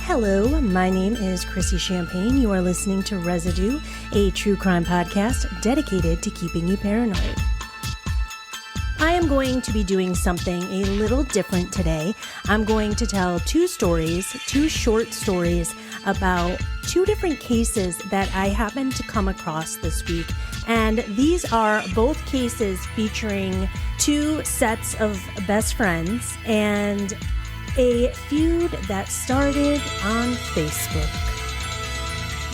Hello, my name is Chrissy Champagne. You are listening to Residue, a true crime podcast dedicated to keeping you paranoid. I am going to be doing something a little different today. I'm going to tell two short stories about two different cases that I happened to come across this week. And these are both cases featuring two sets of best friends and a feud that started on Facebook.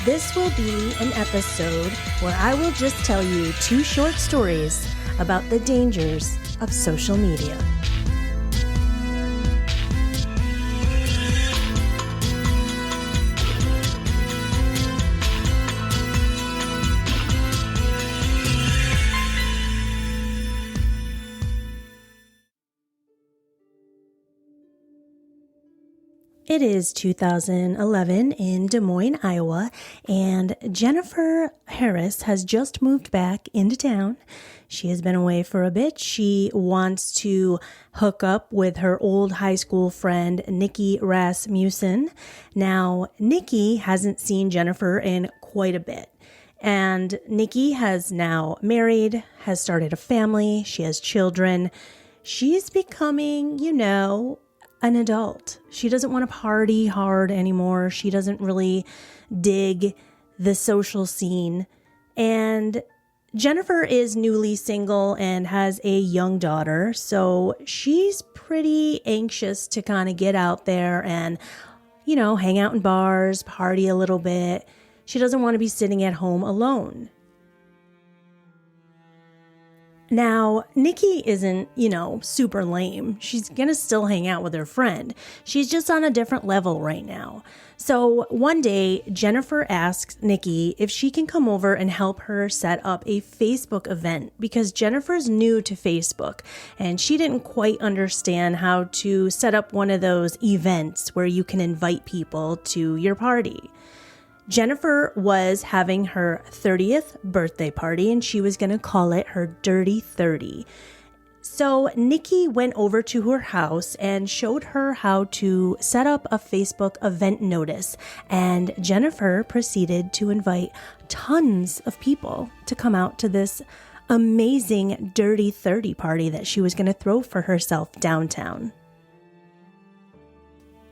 This will be an episode where I will just tell you two short stories about the dangers of social media. It is 2011 in Des Moines, Iowa, and Jennifer Harris has just moved back into town. She has been away for a bit. She wants to hook up with her old high school friend, Nikki Rasmussen. Now, Nikki hasn't seen Jennifer in quite a bit. And Nikki has now married, has started a family. She has children. She's becoming, an adult. She doesn't want to party hard anymore. She doesn't really dig the social scene. And Jennifer is newly single and has a young daughter. So she's pretty anxious to kind of get out there and, hang out in bars, party a little bit. She doesn't want to be sitting at home alone. Now, Nikki isn't, super lame. She's going to still hang out with her friend. She's just on a different level right now. So one day, Jennifer asks Nikki if she can come over and help her set up a Facebook event because Jennifer's new to Facebook and she didn't quite understand how to set up one of those events where you can invite people to your party. Jennifer was having her 30th birthday party and she was going to call it her Dirty 30. So Nikki went over to her house and showed her how to set up a Facebook event notice. And Jennifer proceeded to invite tons of people to come out to this amazing Dirty 30 party that she was going to throw for herself downtown.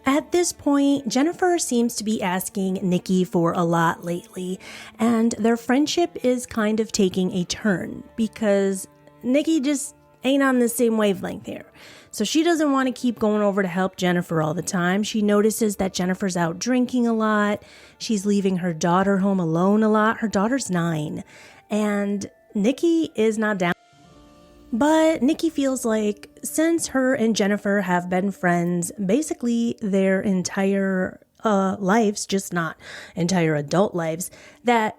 At this point, Jennifer seems to be asking Nikki for a lot lately, and their friendship is kind of taking a turn because Nikki just ain't on the same wavelength here. So she doesn't want to keep going over to help Jennifer all the time. She notices that Jennifer's out drinking a lot. She's leaving her daughter home alone a lot. Her daughter's 9, and Nikki is not down. But Nikki feels like since her and Jennifer have been friends basically their entire lives, just not entire adult lives, that,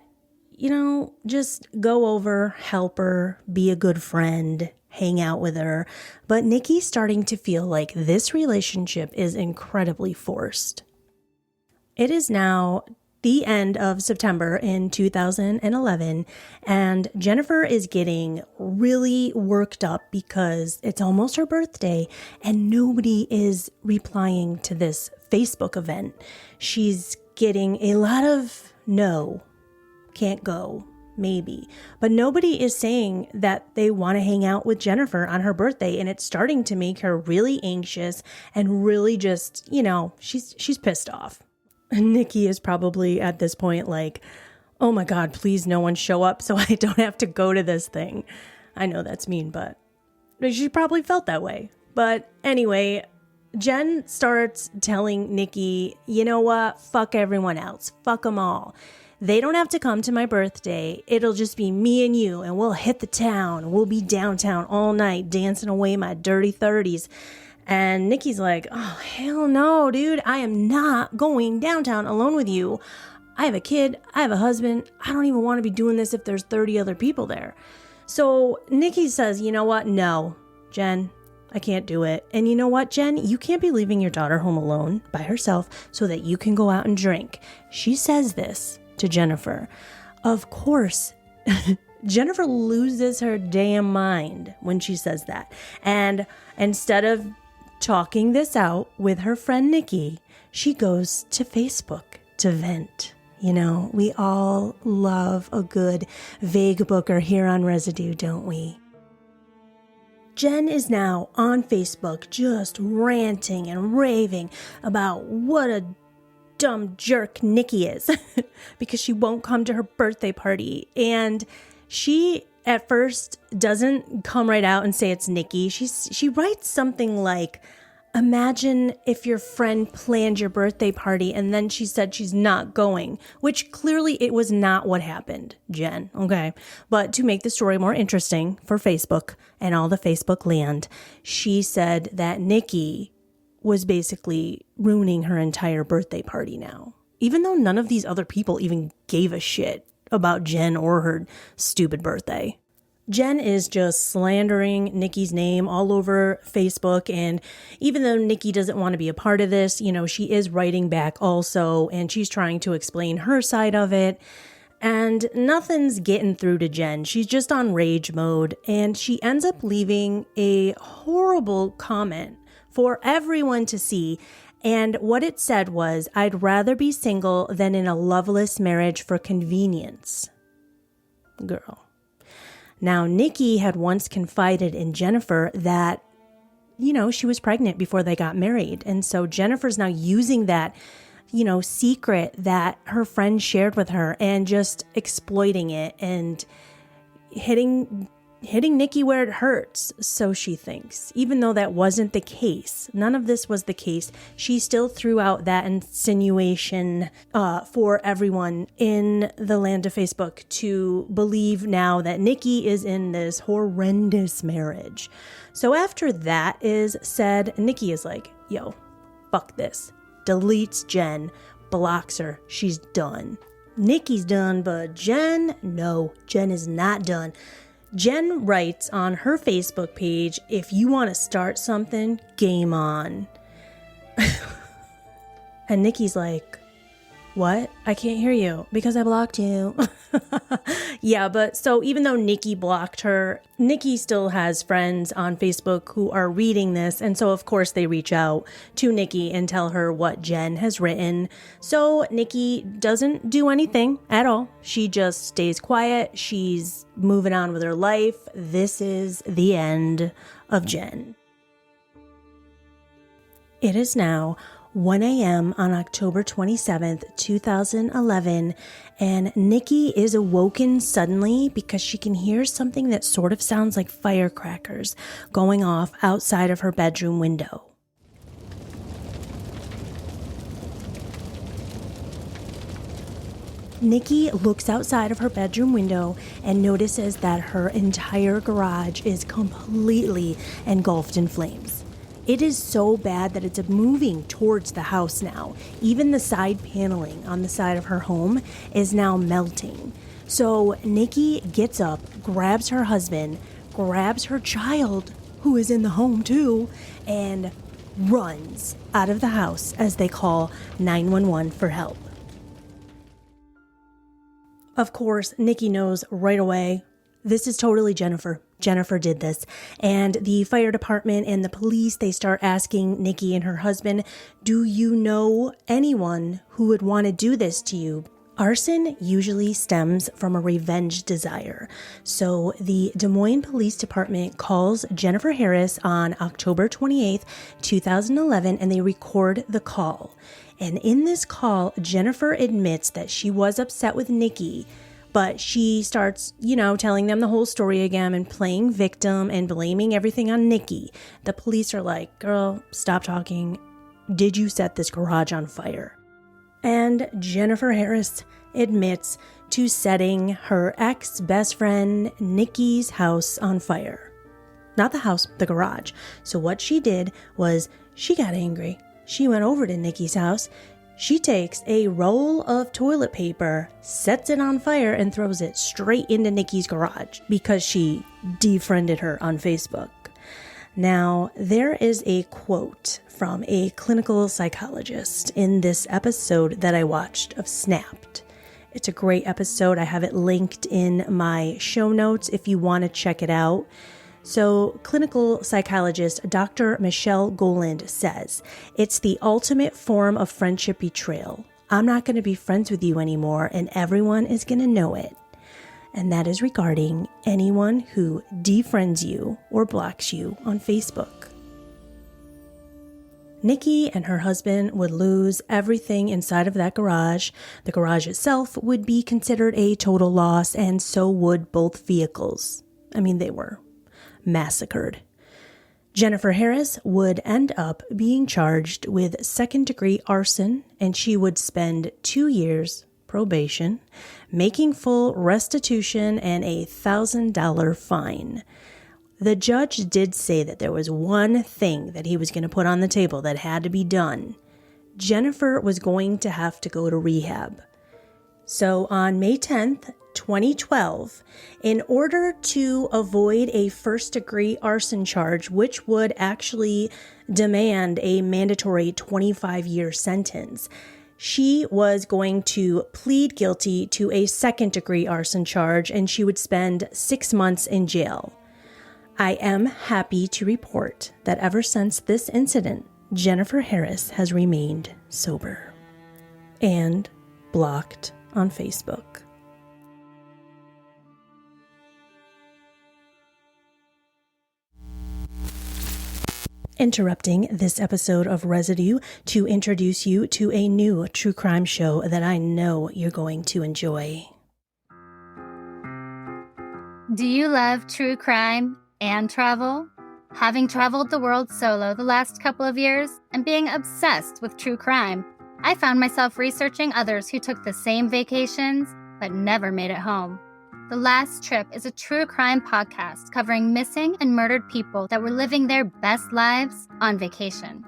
just go over, help her, be a good friend, hang out with her. But Nikki's starting to feel like this relationship is incredibly forced. It is now the end of September in 2011, and Jennifer is getting really worked up because it's almost her birthday and nobody is replying to this Facebook event. She's getting a lot of no, can't go, maybe, but nobody is saying that they want to hang out with Jennifer on her birthday, and it's starting to make her really anxious and really just, she's pissed off. Nikki is probably at this point like, oh my God, please no one show up so I don't have to go to this thing. I know that's mean, but she probably felt that way. But anyway, Jen starts telling Nikki, you know what? Fuck everyone else. Fuck them all. They don't have to come to my birthday. It'll just be me and you, and we'll hit the town. We'll be downtown all night dancing away my dirty 30s. And Nikki's like, oh, hell no, dude. I am not going downtown alone with you. I have a kid. I have a husband. I don't even want to be doing this if there's 30 other people there. So Nikki says, you know what? No, Jen, I can't do it. And you know what, Jen? You can't be leaving your daughter home alone by herself so that you can go out and drink. She says this to Jennifer. Of course, Jennifer loses her damn mind when she says that. And instead of talking this out with her friend Nikki, she goes to Facebook to vent. You know, we all love a good vague booker here on Residue, don't we? Jen is now on Facebook just ranting and raving about what a dumb jerk Nikki is because she won't come to her birthday party. And she at first doesn't come right out and say it's Nikki. She writes something like, imagine if your friend planned your birthday party and then she said she's not going, which clearly it was not what happened, Jen, okay? But to make the story more interesting for Facebook and all the Facebook land, she said that Nikki was basically ruining her entire birthday party now, even though none of these other people even gave a shit about Jen or her stupid birthday. Jen is just slandering Nikki's name all over Facebook. And even though Nikki doesn't want to be a part of this, you know, she is writing back also, and she's trying to explain her side of it. And nothing's getting through to Jen. She's just on rage mode, and she ends up leaving a horrible comment for everyone to see. And what it said was, I'd rather be single than in a loveless marriage for convenience. Girl. Now, Nikki had once confided in Jennifer that, you know, she was pregnant before they got married. And so Jennifer's now using that, you know, secret that her friend shared with her and just exploiting it and hitting Nikki where it hurts, so she thinks. Even though that wasn't the case, none of this was the case, she still threw out that insinuation for everyone in the land of Facebook to believe now that Nikki is in this horrendous marriage. So after that is said, Nikki is like, yo, fuck this. Deletes Jen, blocks her, she's done. Nikki's done, but Jen, no, Jen is not done. Jen writes on her Facebook page, if you want to start something, game on. And Nikki's like, what? I can't hear you because I blocked you. Yeah, but so even though Nikki blocked her, Nikki still has friends on Facebook who are reading this. And so, of course, they reach out to Nikki and tell her what Jen has written. So Nikki doesn't do anything at all. She just stays quiet. She's moving on with her life. This is the end of Jen. It is now 1 a.m. on October 27th, 2011, and Nikki is awoken suddenly because she can hear something that sort of sounds like firecrackers going off outside of her bedroom window. Nikki looks outside of her bedroom window and notices that her entire garage is completely engulfed in flames. It is so bad that it's moving towards the house now. Even the side paneling on the side of her home is now melting. So Nikki gets up, grabs her husband, grabs her child, who is in the home too, and runs out of the house as they call 911 for help. Of course, Nikki knows right away, this is totally Jennifer. Jennifer did this. And the fire department and the police, they start asking Nikki and her husband, do you know anyone who would want to do this to you? Arson usually stems from a revenge desire. So the Des Moines Police Department calls Jennifer Harris on October 28th, 2011, and they record the call. And in this call, Jennifer admits that she was upset with Nikki, but she starts, telling them the whole story again and playing victim and blaming everything on Nikki. The police are like, girl, stop talking. Did you set this garage on fire? And Jennifer Harris admits to setting her ex-best friend Nikki's house on fire. Not the house, the garage. So what she did was she got angry. She went over to Nikki's house. She takes a roll of toilet paper, sets it on fire, and throws it straight into Nikki's garage because she defriended her on Facebook. Now, there is a quote from a clinical psychologist in this episode that I watched of Snapped. It's a great episode. I have it linked in my show notes if you want to check it out. So clinical psychologist Dr. Michelle Goland says, it's the ultimate form of friendship betrayal. I'm not going to be friends with you anymore, and everyone is going to know it. And that is regarding anyone who defriends you or blocks you on Facebook. Nikki and her husband would lose everything inside of that garage. The garage itself would be considered a total loss, and so would both vehicles. I mean, they were massacred. Jennifer Harris would end up being charged with second-degree arson, and she would spend 2 years probation, making full restitution and a $1,000 fine. The judge did say that there was one thing that he was going to put on the table that had to be done. Jennifer was going to have to go to rehab. So on May 10th, 2012, in order to avoid a first-degree arson charge, which would actually demand a mandatory 25-year sentence, she was going to plead guilty to a second-degree arson charge, and she would spend 6 months in jail. I am happy to report that ever since this incident, Jennifer Harris has remained sober and blocked on Facebook. Interrupting this episode of Residue to introduce you to a new true crime show that I know you're going to enjoy. Do you love true crime and travel? Having traveled the world solo the last couple of years and being obsessed with true crime, I found myself researching others who took the same vacations but never made it home. The Last Trip is a true crime podcast covering missing and murdered people that were living their best lives on vacation.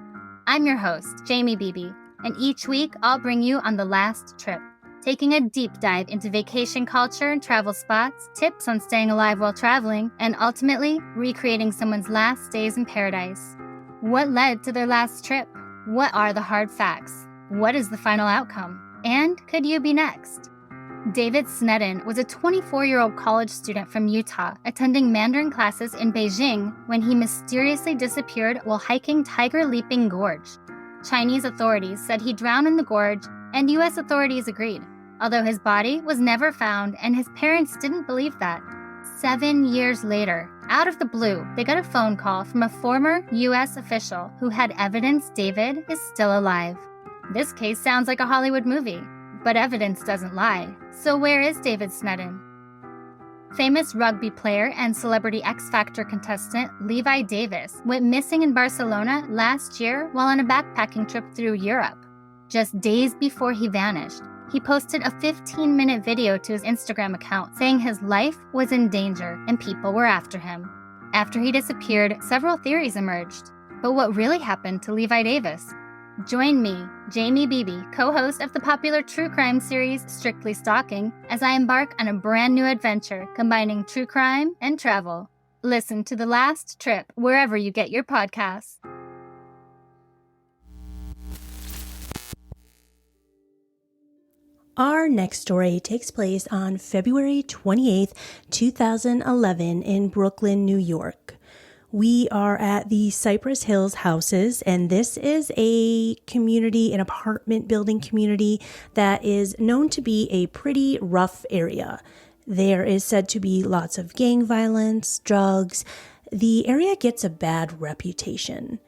I'm your host, Jamie Beebe, and each week I'll bring you on The Last Trip, taking a deep dive into vacation culture and travel spots, tips on staying alive while traveling, and ultimately recreating someone's last days in paradise. What led to their last trip? What are the hard facts? What is the final outcome? And could you be next? David Snedden was a 24-year-old college student from Utah attending Mandarin classes in Beijing when he mysteriously disappeared while hiking Tiger Leaping Gorge. Chinese authorities said he drowned in the gorge, and U.S. authorities agreed, although his body was never found and his parents didn't believe that. 7 years later, out of the blue, they got a phone call from a former U.S. official who had evidence David is still alive. This case sounds like a Hollywood movie, but evidence doesn't lie. So where is David Snedden? Famous rugby player and Celebrity X Factor contestant Levi Davis went missing in Barcelona last year while on a backpacking trip through Europe. Just days before he vanished, he posted a 15-minute video to his Instagram account saying his life was in danger and people were after him. After he disappeared, several theories emerged. But what really happened to Levi Davis? Join me, Jamie Beebe, co-host of the popular true crime series Strictly Stalking, as I embark on a brand new adventure combining true crime and travel. Listen to The Last Trip wherever you get your podcasts. Our next story takes place on February 28th, 2011 in Brooklyn, New York. We are at the Cypress Hills houses, and this is a community, an apartment building community that is known to be a pretty rough area. There is said to be lots of gang violence, drugs. The area gets a bad reputation.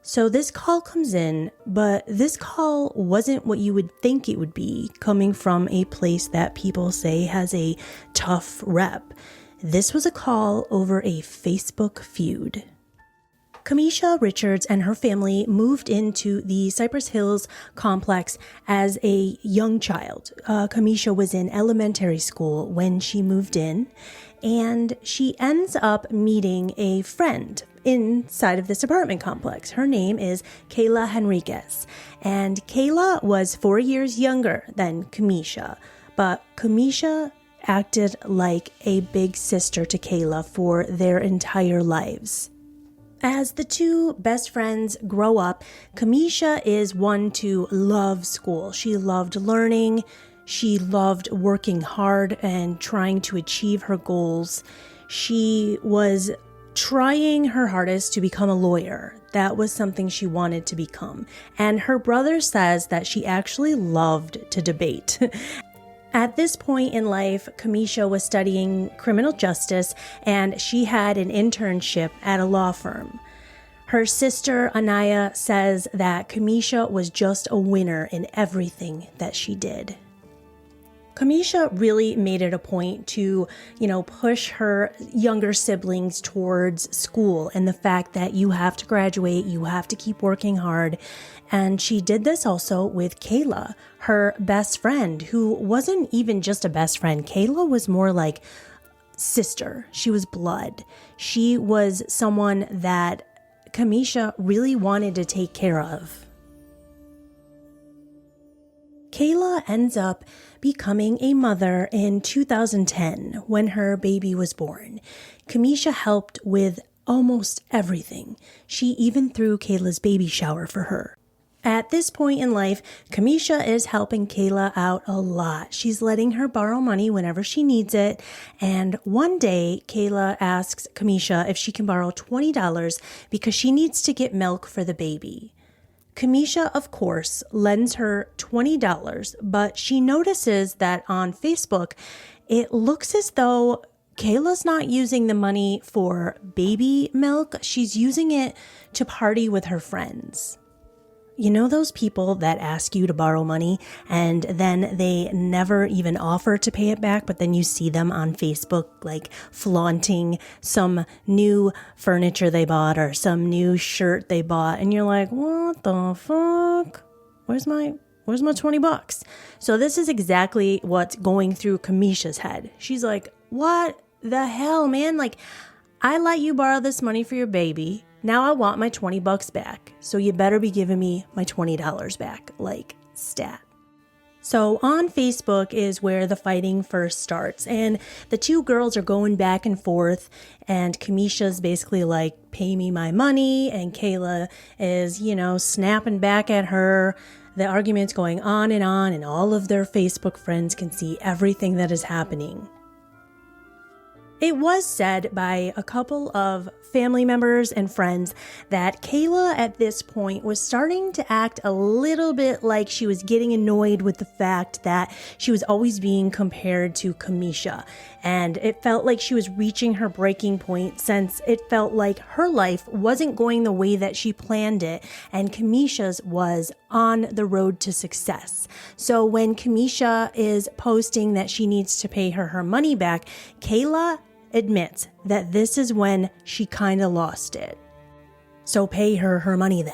So this call comes in, but this call wasn't what you would think it would be, coming from a place that people say has a tough rep. This was a call over a Facebook feud. Kamisha Richards and her family moved into the Cypress Hills complex as a young child. Kamisha was in elementary school when she moved in, and she ends up meeting a friend inside of this apartment complex. Her name is Kayla Henriquez, and Kayla was 4 years younger than Kamisha, but Kamisha acted like a big sister to Kayla for their entire lives. As the two best friends grow up, Kamisha is one to love school. She loved learning. She loved working hard and trying to achieve her goals. She was trying her hardest to become a lawyer. That was something she wanted to become. And her brother says that she actually loved to debate. At this point in life, Kamisha was studying criminal justice and she had an internship at a law firm. Her sister, Anaya, says that Kamisha was just a winner in everything that she did. Kamisha really made it a point to, push her younger siblings towards school and the fact that you have to graduate, you have to keep working hard. And she did this also with Kayla, her best friend, who wasn't even just a best friend. Kayla was more like sister. She was blood. She was someone that Kamisha really wanted to take care of. Kayla ends up becoming a mother in 2010 when her baby was born. Kamisha helped with almost everything. She even threw Kayla's baby shower for her. At this point in life, Kamisha is helping Kayla out a lot. She's letting her borrow money whenever she needs it. And one day, Kayla asks Kamisha if she can borrow $20 because she needs to get milk for the baby. Kamisha, of course, lends her $20, but she notices that on Facebook, it looks as though Kayla's not using the money for baby milk. She's using it to party with her friends. You know those people that ask you to borrow money and then they never even offer to pay it back, but then you see them on Facebook like flaunting some new furniture they bought or some new shirt they bought and you're like, what the fuck? Where's my $20? So this is exactly what's going through Kamisha's head. She's like, what the hell, man? Like, I let you borrow this money for your baby. Now I want my $20 back. So you better be giving me my $20 back, like stat. So on Facebook is where the fighting first starts. And the two girls are going back and forth. And Kamisha's basically like, pay me my money. And Kayla is, snapping back at her. The argument's going on. And all of their Facebook friends can see everything that is happening. It was said by a couple of family members and friends that Kayla at this point was starting to act a little bit like she was getting annoyed with the fact that she was always being compared to Kamisha. And it felt like she was reaching her breaking point since it felt like her life wasn't going the way that she planned it and Kamisha's was on the road to success. So when Kamisha is posting that she needs to pay her money back, Kayla admits that this is when she kind of lost it. So pay her money then.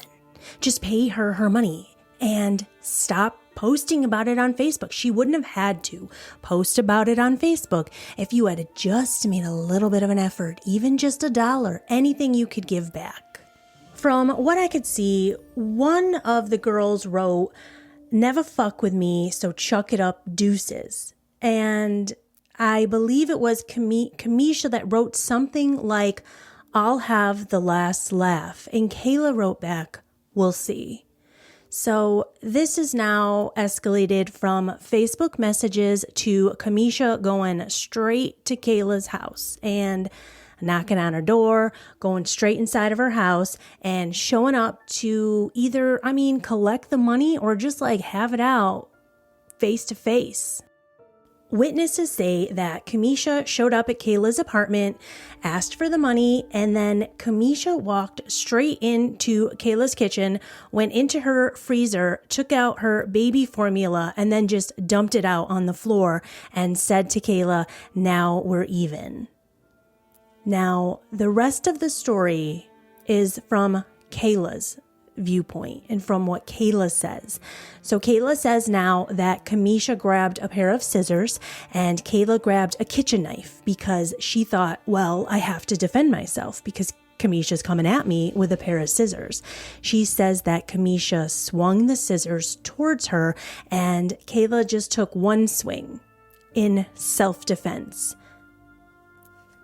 Just pay her money and stop posting about it on Facebook. She wouldn't have had to post about it on Facebook if you had just made a little bit of an effort, even just $1, anything you could give back. From what I could see, one of the girls wrote, "Never fuck with me, so chuck it up, deuces." And I believe it was Kamisha that wrote something like, "I'll have the last laugh." And Kayla wrote back, "We'll see." So this is now escalated from Facebook messages to Kamisha going straight to Kayla's house and knocking on her door, going straight inside of her house and showing up to either, collect the money or just like have it out face to face. Witnesses say that Kamisha showed up at Kayla's apartment, asked for the money, and then Kamisha walked straight into Kayla's kitchen, went into her freezer, took out her baby formula, and then just dumped it out on the floor and said to Kayla, "Now we're even." Now, the rest of the story is from Kayla's viewpoint and from what Kayla says. So Kayla says now that Kamisha grabbed a pair of scissors and Kayla grabbed a kitchen knife because she thought, well, I have to defend myself because Kamisha's coming at me with a pair of scissors. She says that Kamisha swung the scissors towards her and Kayla just took one swing in self-defense.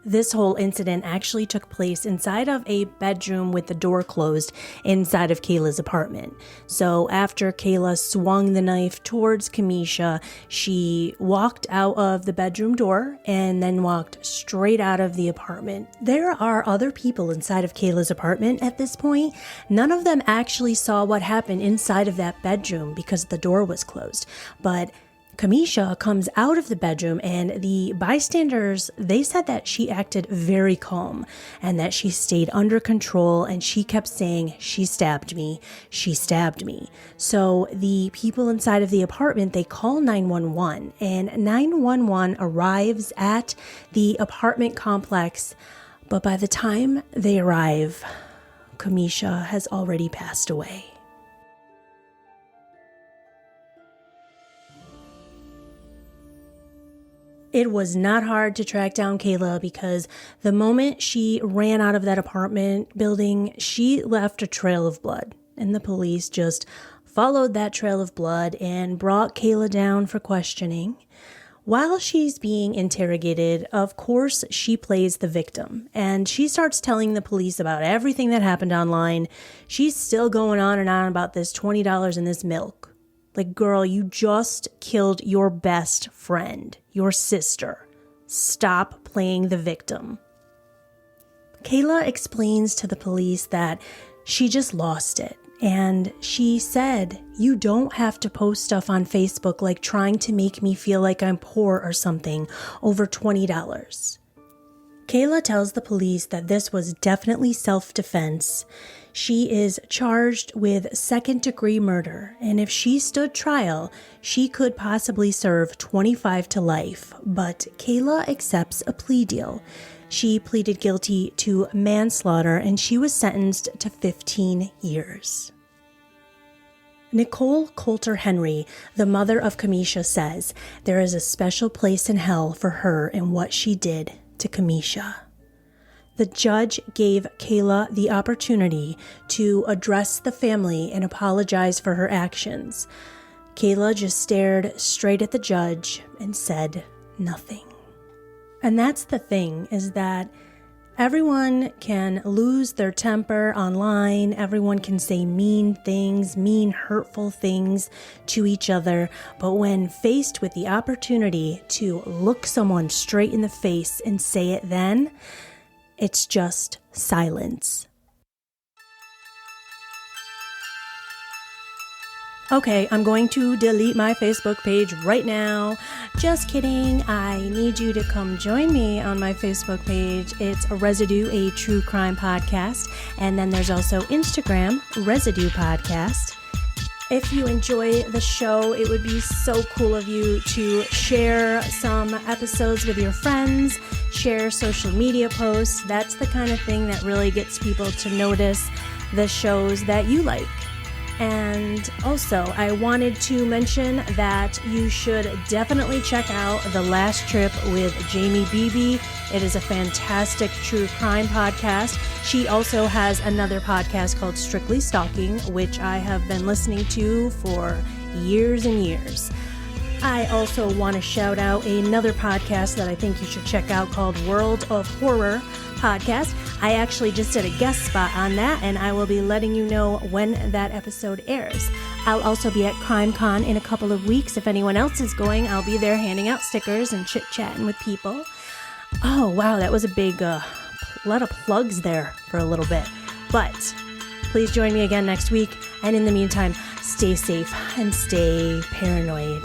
This whole incident actually took place inside of a bedroom with the door closed inside of Kayla's apartment. So after Kayla swung the knife towards Kamisha, she walked out of the bedroom door and then walked straight out of the apartment. There are other people inside of Kayla's apartment at this point. None of them actually saw what happened inside of that bedroom because the door was closed. But Kamisha comes out of the bedroom, and the bystanders, they said that she acted very calm and that she stayed under control, and she kept saying, "She stabbed me, she stabbed me." So the people inside of the apartment, they call 911, and 911 arrives at the apartment complex. But by the time they arrive, Kamisha has already passed away. It was not hard to track down Kayla because the moment she ran out of that apartment building, she left a trail of blood, and the police just followed that trail of blood and brought Kayla down for questioning. While she's being interrogated, of course, she plays the victim, and she starts telling the police about everything that happened online. She's still going on and on about this $20 in this milk. Like, girl, you just killed your best friend, your sister. Stop playing the victim. Kayla explains to the police that she just lost it. And she said, "You don't have to post stuff on Facebook like trying to make me feel like I'm poor or something over $20. Kayla tells the police that this was definitely self-defense. She is charged with second-degree murder, and if she stood trial, she could possibly serve 25 to life, but Kayla accepts a plea deal. She pleaded guilty to manslaughter, and she was sentenced to 15 years. Nicole Coulter Henry, the mother of Kamisha, says there is a special place in hell for her and what she did to Kamisha. The judge gave Kayla the opportunity to address the family and apologize for her actions. Kayla just stared straight at the judge and said nothing. And that's the thing, is that everyone can lose their temper online. Everyone can say mean things, mean, hurtful things to each other. But when faced with the opportunity to look someone straight in the face and say it then, it's just silence. Okay, I'm going to delete my Facebook page right now. Just kidding. I need you to come join me on my Facebook page. It's Residue, a true crime podcast. And then there's also Instagram, Residue Podcast. If you enjoy the show, it would be so cool of you to share some episodes with your friends, share social media posts. That's the kind of thing that really gets people to notice the shows that you like. And also, I wanted to mention that you should definitely check out The Last Trip with Jamie Beebe. It is a fantastic true crime podcast. She also has another podcast called Strictly Stalking, which I have been listening to for years and years. I also want to shout out another podcast that I think you should check out called World of Horror Podcast. I actually just did a guest spot on that, and I will be letting you know when that episode airs. I'll also be at CrimeCon in a couple of weeks. If anyone else is going, I'll be there handing out stickers and chit-chatting with people. Oh, wow, that was a big lot of plugs there for a little bit. But please join me again next week, and in the meantime, stay safe and stay paranoid.